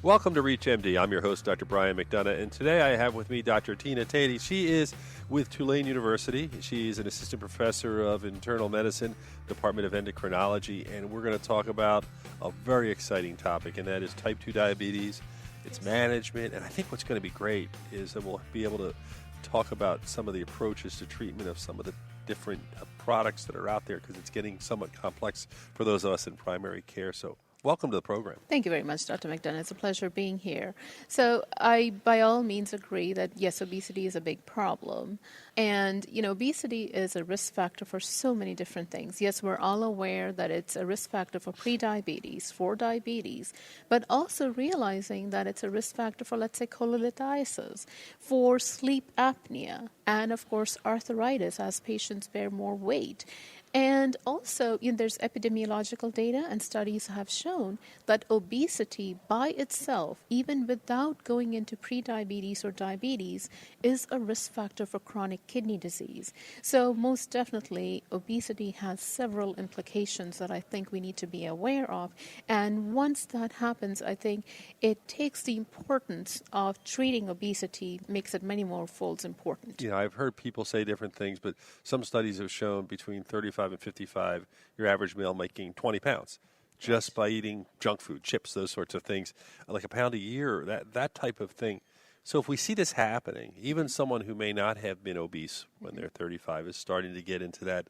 Welcome to ReachMD. I'm your host, Dr. Brian McDonough, and today I have with me Dr. Tina Thethi. She is with Tulane University. She's an assistant professor of internal medicine, Department of Endocrinology, and we're going to talk about a very exciting topic, and that is type 2 diabetes, its management, and I think what's going to be great is that we'll be able to talk about some of the approaches to treatment of some of the different products that are out there, because it's getting somewhat complex for those of us in primary care. So welcome to the program. Thank you very much, Dr. McDonough. It's a pleasure being here. So I, by all means, agree that, yes, obesity is a big problem. And, obesity is a risk factor for so many different things. Yes, we're all aware that it's a risk factor for prediabetes, for diabetes, but also realizing that it's a risk factor for, let's say, cholelithiasis, for sleep apnea, and, of course, arthritis as patients bear more weight. And also, there's epidemiological data and studies have shown that obesity by itself, even without going into prediabetes or diabetes, is a risk factor for chronic kidney disease. So most definitely, obesity has several implications that I think we need to be aware of. And once that happens, I think it takes the importance of treating obesity, makes it many more folds important. I've heard people say different things, but some studies have shown between 35 and 55, your average male might gain 20 pounds just by eating junk food, chips, those sorts of things, like a pound a year, that type of thing. So if we see this happening, even someone who may not have been obese when they're 35 is starting to get into that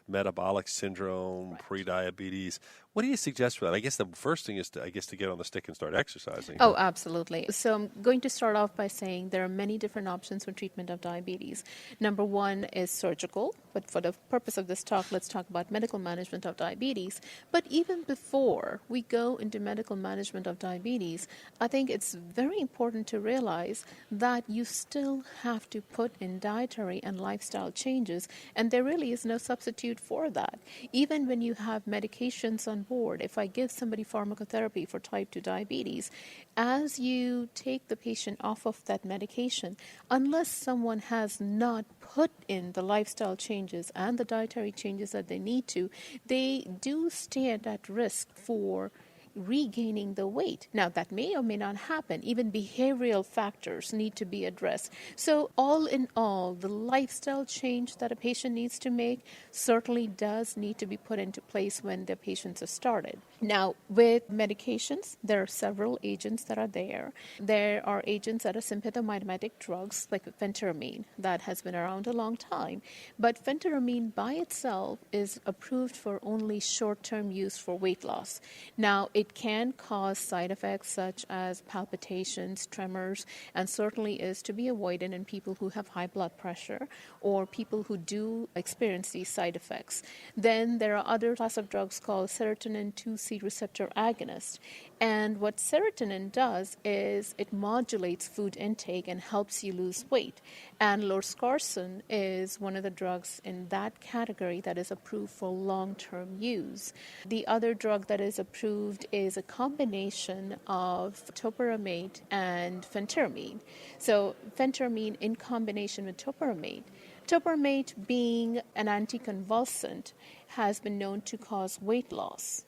metabolic syndrome, prediabetes. What do you suggest for that? I guess the first thing is to get on the stick and start exercising. Oh, absolutely. So I'm going to start off by saying there are many different options for treatment of diabetes. Number one is surgical, but for the purpose of this talk, let's talk about medical management of diabetes. But even before we go into medical management of diabetes, I think it's very important to realize that you still have to put in dietary and lifestyle changes, and there really is no substitute for that. Even when you have medications on board, if I give somebody pharmacotherapy for type 2 diabetes, as you take the patient off of that medication, unless someone has not put in the lifestyle changes and the dietary changes that they need to, they do stand at risk for regaining the weight. Now, that may or may not happen. Even behavioral factors need to be addressed. So all in all, the lifestyle change that a patient needs to make certainly does need to be put into place when the patients are started. Now, with medications, there are several agents that are there. There are agents that are sympathomimetic drugs like phentermine that has been around a long time. But phentermine by itself is approved for only short-term use for weight loss. Now, it can cause side effects such as palpitations, tremors, and certainly is to be avoided in people who have high blood pressure or people who do experience these side effects. Then there are other class of drugs called serotonin 2C receptor agonist. And what serotonin does is it modulates food intake and helps you lose weight. And losartan is one of the drugs in that category that is approved for long-term use. The other drug that is approved is a combination of topiramate and phentermine. So phentermine in combination with topiramate. Topiramate, being an anticonvulsant, has been known to cause weight loss,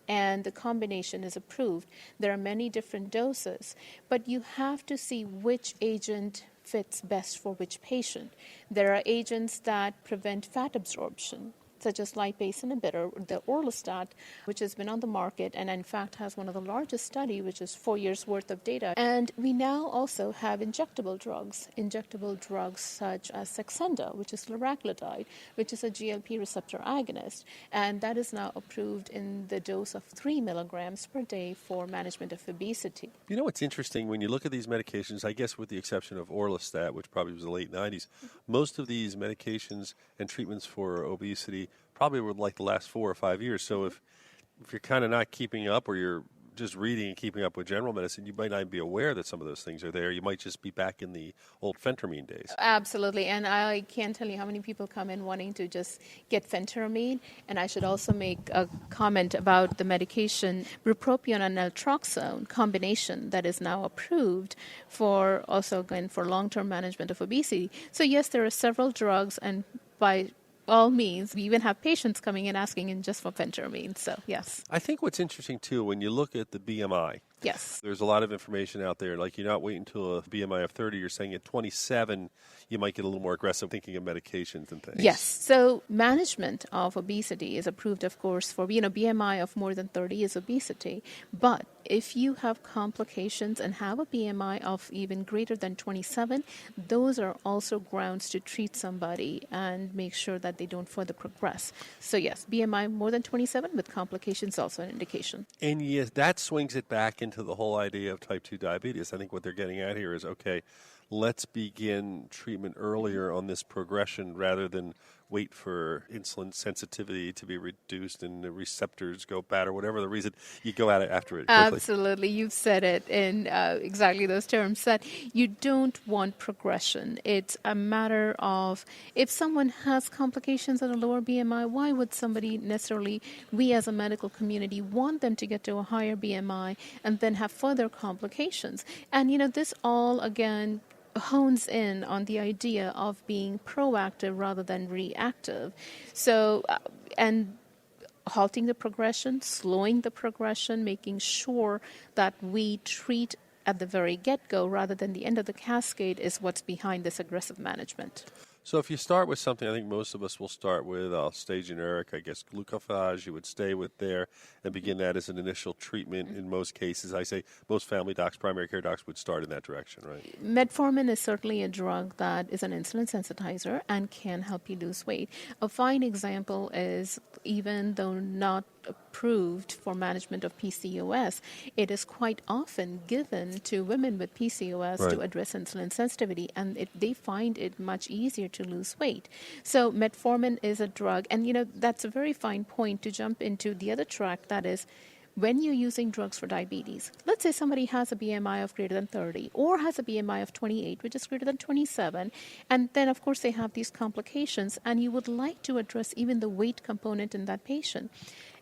and the combination is approved. There are many different doses, but you have to see which agent fits best for which patient. There are agents that prevent fat absorption, such as lipase inhibitor, the orlistat, which has been on the market and in fact has one of the largest study, which is 4 years worth of data. And we now also have injectable drugs such as Saxenda, which is liraglutide, which is a GLP receptor agonist, and that is now approved in the dose of 3 milligrams per day for management of obesity. You know what's interesting, when you look at these medications, I guess with the exception of orlistat, which probably was the late 90s, most of these medications and treatments for obesity probably were like the last 4 or 5 years. So if you're kind of not keeping up, or you're just reading and keeping up with general medicine, you might not be aware that some of those things are there. You might just be back in the old phentermine days. Absolutely. And I can't tell you how many people come in wanting to just get phentermine. And I should also make a comment about the medication bupropion and naltrexone combination that is now approved for also, again, for long-term management of obesity. So yes, there are several drugs, and by all means, we even have patients coming in asking in just for phentermine. So, yes. I think what's interesting, too, when you look at the BMI, Yes. There's a lot of information out there. Like, you're not waiting until a BMI of 30. You're saying at 27, you might get a little more aggressive thinking of medications and things. Yes. So management of obesity is approved, of course, for, BMI of more than 30 is obesity. But if you have complications and have a BMI of even greater than 27, those are also grounds to treat somebody and make sure that they don't further progress. So yes, BMI more than 27 with complications also an indication. And yes, that swings it back into the whole idea of type 2 diabetes. I think what they're getting at here is, okay, let's begin treatment earlier on this progression rather than wait for insulin sensitivity to be reduced and the receptors go bad or whatever the reason. You go at it after it quickly. Absolutely. You've said it in exactly those terms, that you don't want progression. It's a matter of, if someone has complications at a lower BMI, why would somebody necessarily, we as a medical community, want them to get to a higher BMI and then have further complications? And, this all, again, hones in on the idea of being proactive rather than reactive. So, and halting the progression, slowing the progression, making sure that we treat at the very get-go rather than the end of the cascade is what's behind this aggressive management. So if you start with something, I think most of us will start with, I'll stay generic, I guess glucophage, you would stay with there and begin that as an initial treatment in most cases. I say most family docs, primary care docs would start in that direction, right? Metformin is certainly a drug that is an insulin sensitizer and can help you lose weight. A fine example is, even though not approved for management of PCOS, it is quite often given to women with PCOS to address insulin sensitivity, and they find it much easier to lose weight. So metformin is a drug, and that's a very fine point to jump into the other track, that is, when you're using drugs for diabetes, let's say somebody has a BMI of greater than 30 or has a BMI of 28, which is greater than 27, and then, of course, they have these complications, and you would like to address even the weight component in that patient.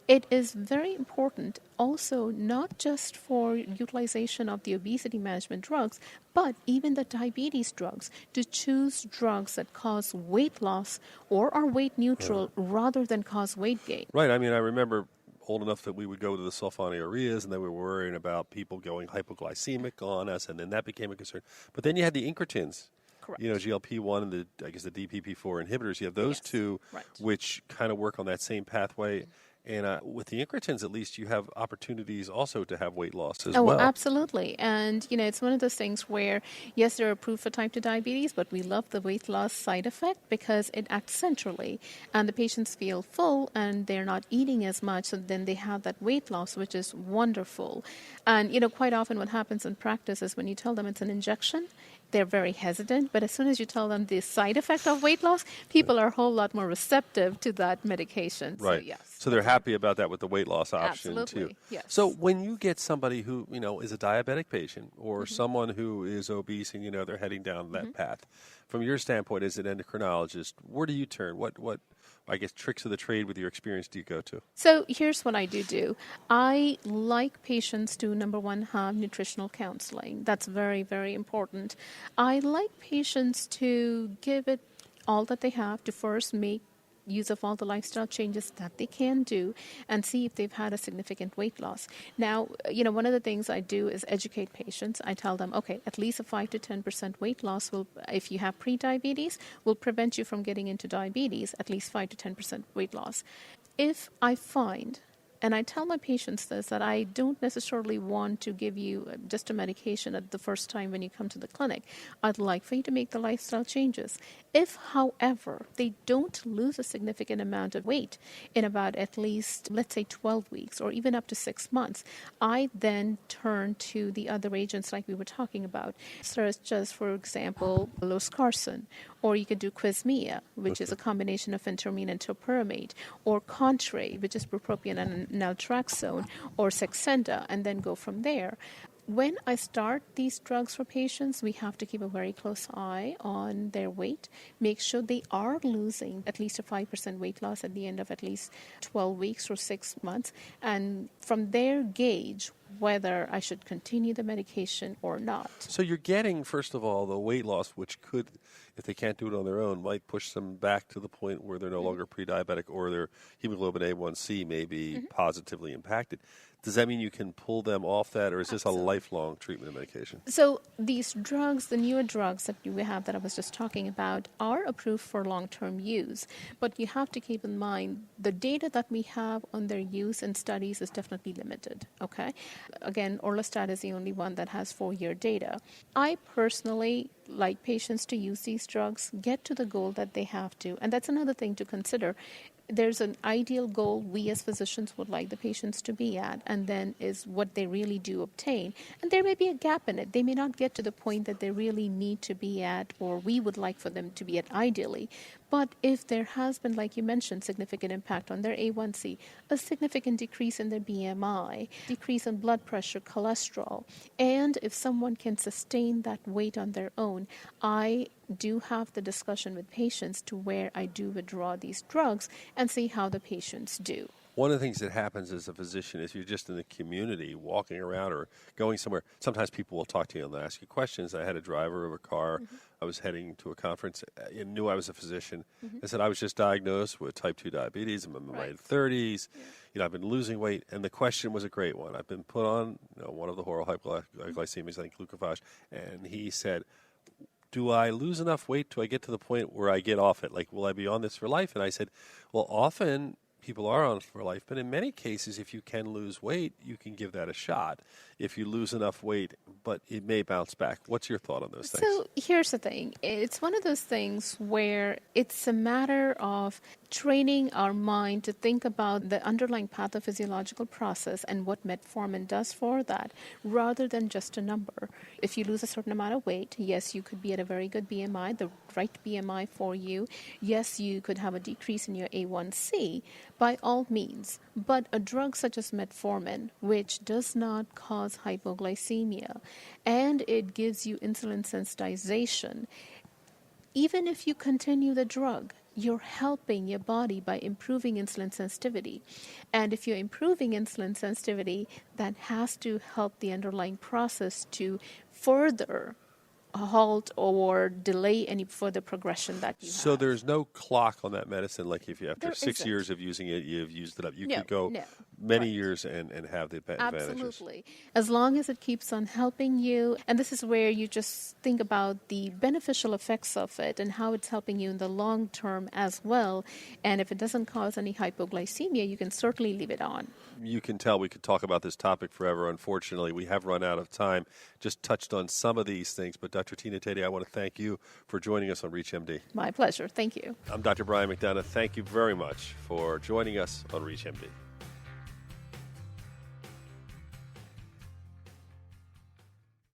It is very important also, not just for utilization of the obesity management drugs, but even the diabetes drugs, to choose drugs that cause weight loss or are weight neutral rather than cause weight gain. Right. I mean, I remember old enough that we would go to the sulfonylureas, and they were worrying about people going hypoglycemic on us, and then that became a concern. But then you had the incretins. Correct. GLP-1 and the DPP-4 inhibitors. You have those two, which kind of work on that same pathway. And with the incretins, at least, you have opportunities also to have weight loss as well. Oh, absolutely. And, it's one of those things where, yes, they're approved for type 2 diabetes, but we love the weight loss side effect because it acts centrally. And the patients feel full and they're not eating as much. So then they have that weight loss, which is wonderful. And, quite often what happens in practice is when you tell them it's an injection, they're very hesitant, but as soon as you tell them the side effect of weight loss, people are a whole lot more receptive to that medication. Right. So, yes. So they're happy about that with the weight loss option, Absolutely. too. Yes. So when you get somebody who, is a diabetic patient or someone who is obese and, they're heading down that path, from your standpoint as an endocrinologist, where do you turn? What I guess, tricks of the trade with your experience do you go to? So here's what I do. I like patients to, number one, have nutritional counseling. That's very, very important. I like patients to give it all that they have, to first make use of all the lifestyle changes that they can do and see if they've had a significant weight loss. Now, one of the things I do is educate patients. I tell them, okay, at least a 5 to 10% weight loss will, if you have pre-diabetes, will prevent you from getting into diabetes, at least 5 to 10% weight loss. If I find, and I tell my patients this, that I don't necessarily want to give you just a medication at the first time when you come to the clinic. I'd like for you to make the lifestyle changes. If, however, they don't lose a significant amount of weight in about at least, let's say, 12 weeks or even up to 6 months, I then turn to the other agents like we were talking about, such as, for example, loscarsen, or you could do Quizmia, which is a combination of phentermine and topiramate, or Contrae, which is bupropion and naltrexone, or Saxenda, and then go from there. When I start these drugs for patients, we have to keep a very close eye on their weight, make sure they are losing at least a 5% weight loss at the end of at least 12 weeks or 6 months, and from there gauge whether I should continue the medication or not. So you're getting, first of all, the weight loss, which could, if they can't do it on their own, might push them back to the point where they're no longer pre-diabetic or their hemoglobin A1C may be positively impacted. Does that mean you can pull them off that, or is this a lifelong treatment of medication? So these drugs, the newer drugs that we have that I was just talking about, are approved for long-term use. But you have to keep in mind the data that we have on their use in studies is definitely limited. Okay, again, orlistat is the only one that has 4-year data. I personally like patients to use these drugs, get to the goal that they have to, and that's another thing to consider. There's an ideal goal we as physicians would like the patients to be at, and then is what they really do obtain. And there may be a gap in it. They may not get to the point that they really need to be at, or we would like for them to be at ideally. But if there has been, like you mentioned, significant impact on their A1C, a significant decrease in their BMI, decrease in blood pressure, cholesterol, and if someone can sustain that weight on their own, I do have the discussion with patients to where I do withdraw these drugs and see how the patients do. One of the things that happens as a physician is you're just in the community walking around or going somewhere. Sometimes people will talk to you and they'll ask you questions. I had a driver of a car. I was heading to a conference and knew I was a physician. I said, I was just diagnosed with type 2 diabetes. I'm in my late 30s. I've been losing weight. And the question was a great one. I've been put on one of the oral hypoglycemics, I think glucophage. And he said, do I lose enough weight till I get to the point where I get off it? Like, will I be on this for life? And I said, well, often people are on it for life, but in many cases, if you can lose weight, you can give that a shot. If you lose enough weight, but it may bounce back. What's your thought on those things? So here's the thing. It's one of those things where it's a matter of training our mind to think about the underlying pathophysiological process and what metformin does for that, rather than just a number. If you lose a certain amount of weight, yes, you could be at a very good BMI, the right BMI for you. Yes, you could have a decrease in your A1C, by all means. But a drug such as metformin, which does not cause hypoglycemia, and it gives you insulin sensitization, even if you continue the drug, you're helping your body by improving insulin sensitivity. And if you're improving insulin sensitivity, that has to help the underlying process to further halt or delay any further progression that you have. So there's no clock on that medicine, like if you after There 6 isn't. years of using it, you've used it up. You No, could go no. many Right. years and have the advantages. Absolutely. As long as it keeps on helping you, and this is where you just think about the beneficial effects of it and how it's helping you in the long term as well. And if it doesn't cause any hypoglycemia, you can certainly leave it on. You can tell we could talk about this topic forever. Unfortunately, we have run out of time. Just touched on some of these things. But Dr. Tina Thethi, I want to thank you for joining us on ReachMD. My pleasure. Thank you. I'm Dr. Brian McDonough. Thank you very much for joining us on ReachMD.